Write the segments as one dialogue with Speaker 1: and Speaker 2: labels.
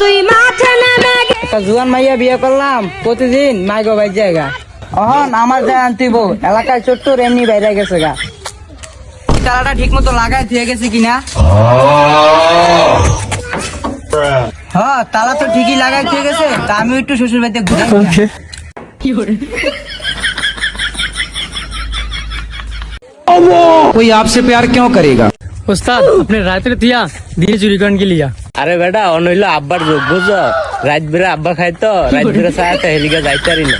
Speaker 1: তুই মাঠে নেমে
Speaker 2: একটা জুয়ান মাইয়া বিয়ে করলাম, প্রতিদিন মাইগো ভাই জায়গা অহন আমার যায় আনতিব এলাকায় চট্টর এমনি বাইরে গেছে গা। তালাটা ঠিক মতো লাগাই দিয়ে গেছে কিনা? হ্যাঁ, তালা তো ঠিকই লাগাই দিয়ে গেছে। তা আমি একটু শ্বশুর বাড়িতে ঘুরে
Speaker 3: कोई आपसे प्यार क्यों करेगा?
Speaker 4: उस्ताद अपने रात में दिया दिए चुरी करने के लिया।
Speaker 5: আরে বেটা অনইলো আব্বার রোগ বুঝছো, রাত বেড়ে আব্বা খাই তো রাত বেড়ে সাথে হেলিকা যাইতে পারি না।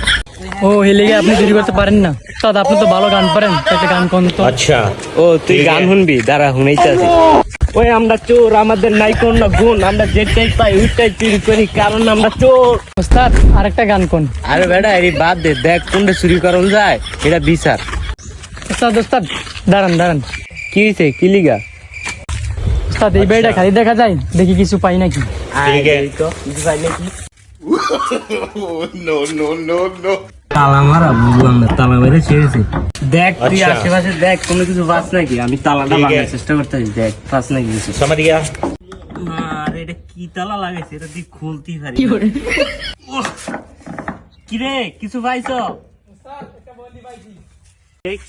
Speaker 4: ও হেলে গিয়ে আপনি চুরি করতে পারেন না উস্তাদ, আপনি তো ভালো গান পারেন, একটা গান কোন তো।
Speaker 5: আচ্ছা ও তুই গান শুনবি, দাঁড়া শুনাইতে আছি। ওই আমরা চোর, আমাদের নাই কোন গুণ, আমরা যেটাই পাই ওইটাই চুরি করি, কারণ আমরা চোর।
Speaker 4: উস্তাদ আরেকটা গান কোন।
Speaker 5: আরে বেটা এই বাদ দে, দেখ কোনটা চুরি করন যায় এটা বিচার।
Speaker 4: উস্তাদ উস্তাদ দাঁড়ান দাঁড়ান,
Speaker 5: কি হয়েছে কি লিগা?
Speaker 4: উস্তাদ এই বাড়িটা খালি দেখা যায়, দেখি কিছু পাই নাকি।
Speaker 5: তালা মারা বুঝলাম না, তালা মেরে ছেড়েছে। দেখ তুই আশেপাশে দেখ কোনো কিছু পাস নাকি, আমি তালাটা ভাঙার চেষ্টা করতেছি, দেখ পাস নাকি কিছু। আরে এটা কি তালা লাগাইছে, এটা তুই খুলতেই পারি। কিরে কিছু পাইছো?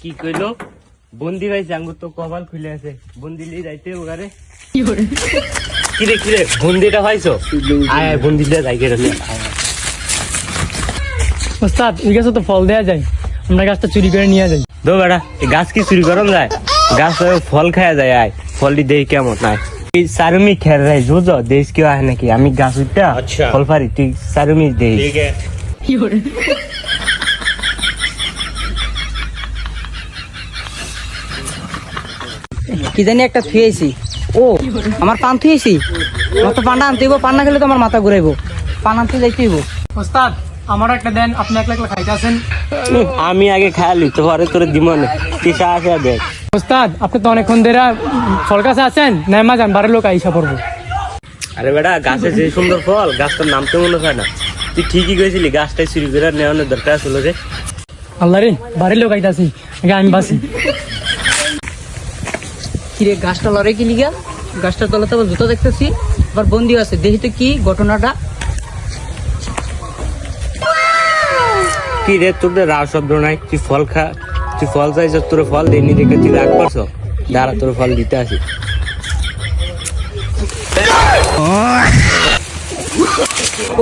Speaker 5: কি কইলো? বন্দি ভাইছে, আঙ্গুর তো কপাল খুলে আছে, বন্দি লিয়ে যাইতে ওখানে। কিরে কিরে বন্দিটা পাইছো? আয় আয় বন্দিটা যাই কেটে।
Speaker 4: উস্তাদ এই গাছে তো ফল দেয়া যায়, আমরা গাছটা চুরি করে নিয়ে যাই।
Speaker 5: দো বেটা এই গাছ কি চুরি করন যায়? গাছ ফল খাওয়া যায়, আয় ফলটি দেখি কেমন। আয় এই সারুমি খের রাই বুঝো, দেশ কেউ আয় নাকি? আমি গাছ উঠটা ফল পারি, তুই সারুমি দেই।
Speaker 2: কি জানি একটা থুয়েছি। ও আমার পান থুয়েছি, আমার তো পান্ডা আনতে হইব, পান্না খেলে তো আমার মাথা ঘুরাইবো, পান আনতে যাইতে হইব।
Speaker 4: উস্তাদ আমারও একটা দেন, আপনি একলা একলা খাইতে আছেন।
Speaker 5: আমি আগে খাইলি তো পরে তোর দিমনে কিসা আছে দেখ।
Speaker 4: উস্তাদ আপনি তো অনেকক্ষণ ধরে ফল গাছে আছেন, নেমা যান, বাড়ির লোক আইসা পড়বো।
Speaker 5: আরে বেটা গাছে যে সুন্দর ফল, গাছটার নাম তো মনে হয় না। তুই ঠিকই কইছিলি, গাছটাই চুরি করে নেওয়ানোর দরকার ছিল রে।
Speaker 4: আল্লাহ রে বাড়ির লোক আইতাছি, আগে আমি বাসি।
Speaker 2: কিরে গাছটা লড়ে কি লিগা? গাছটার তলাতে আবার জুতো দেখতেছি, আবার বন্দি আছে, দেখি তো কি ঘটনাটা।
Speaker 5: কি রে তোর রাগ শব্দ নাই? তুই ফল খা, তুই ফল চাইছ, তোর ফল দেয়নি দেখে তুই রাগ করছ। দাঁড়া তোর ফল দিতে আসি।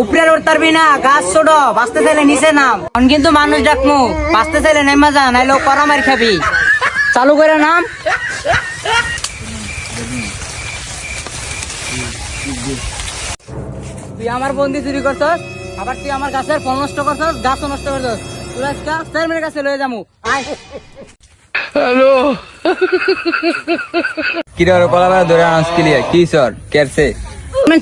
Speaker 2: উপরে আর উঠতারবি না, গাছ ছোট, বাঁচতে চাইলে নিচে নাম। এখন কিন্তু মানুষ ডাকমু, বাঁচতে চাইলে নেমা যা, নাইলে করা মার খাবি। চালু করে নাম। তুই আমার বন্দি চুরি করছস, আবার তুই আমার গাছের ফল নষ্ট করছস, গাছও নষ্ট করছস। তুই আজকে চেয়ারম্যানের কাছে লয়ে যামু। আয়
Speaker 3: কিরে ওর কলা ধরে আনস ক্লিয়ার কি সর কেরছে?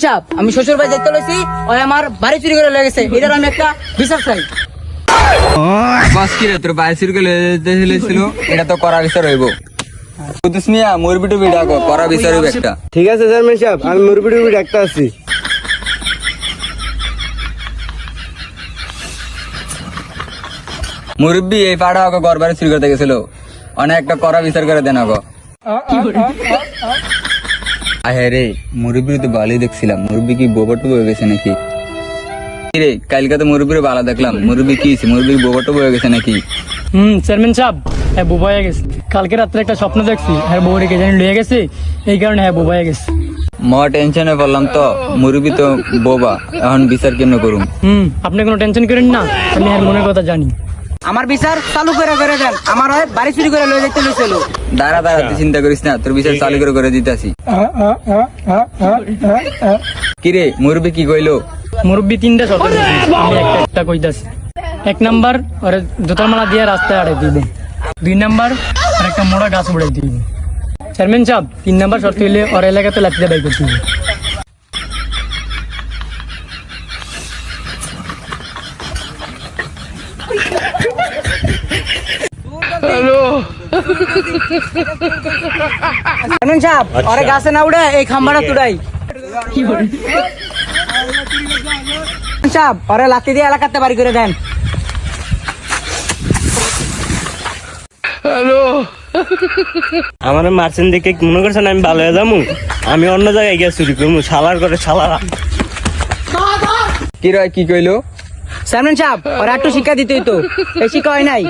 Speaker 2: চাপ, আমি শ্বশুর বাড়ি যাইতে লইছি, ওই আমার বাড়ি চুরি করে লয়ে গেছে, এটার আমি একটা বিচার চাই।
Speaker 3: বাস কিরে তোর বাইরে চুরি ছিল, এটা তো করা বিচার হইব। কুতুস মিয়া মুরবি টুবি ডাকো, করা বিচার হইব একটা।
Speaker 5: ঠিক আছে চেয়ারম্যান সাহেব, আমি মুরবি টুরবি ডাকতে আসছি।
Speaker 3: মুরব্বী এই পাড়া ওকে ঘর বাড়ি চুরি করতে গেছিল, অনেক একটা করা বিচার করে দেন ওকে। আহে রে মুরব্বী তো ভালোই দেখছিলাম, মুরব্বী কি বোবাটু হয়ে গেছে নাকি? রে কালকে তো মুরব্বীর ভালো দেখলাম, মুরব্বী কি মুরব্বী বোবাটু হয়ে গেছে নাকি?
Speaker 4: চেয়ারম্যান সাহেব হ্যাঁ বুবা হয়ে গেছে, কালকে রাত্রে একটা স্বপ্ন দেখছি, হ্যাঁ বউ রেখে জানি লয়ে গেছে, এই কারণে হ্যাঁ বুবা হয়ে গেছে।
Speaker 3: টেনশনে পড়লাম তো, মুরব্বী তো বোবা, এখন বিচার কেমনে করুম?
Speaker 4: আপনি কোনো টেনশন করেন না, আমি হ্যাঁ মনের কথা জানি।
Speaker 2: আমার বিচার চালু করে দেন, আমার হয় বাড়ি চুরি করে লয়ে যাইতে লইছিল।
Speaker 3: দাঁড়া দাঁড়া তুই চিন্তা করিস না, তোর বিচার চালু করে দিতেছি। কিরে মুরব্বী কি কইলো?
Speaker 4: মুরব্বী তিনটা শর্ত দিয়েছে, আমি একটা কইতাছি। 1 নাম্বার ওরে জুতার মালা দিয়ে রাস্তায় আড়াই দিবে, 2 নাম্বার আর একটা মোড়া গাছ উড়াই দিবে। চেয়ারম্যান সাহেব 3 নাম্বার শর্ত হইলে ওর এলাকাতে লাঠিতে বাই করতে হবে।
Speaker 2: ওরে গাছে না উড়ে এই খাম্বাটা তুড়াই। ওরে লাঠি দিয়ে এলাকাতে বাড়ি করে দেন।
Speaker 5: আমার মার্চেন্ট দেখে মনে করছেন আমি ভালো হয়ে যাবো? আমি অন্য জায়গায় গিয়ে চুরি করবো, শালার করে শালারা।
Speaker 3: কি রয় কি কইলো?
Speaker 2: চেয়ারম্যান সাহেব ওরা একটু শিক্ষা দিতেই তো এই শিক্ষা হয় নাই।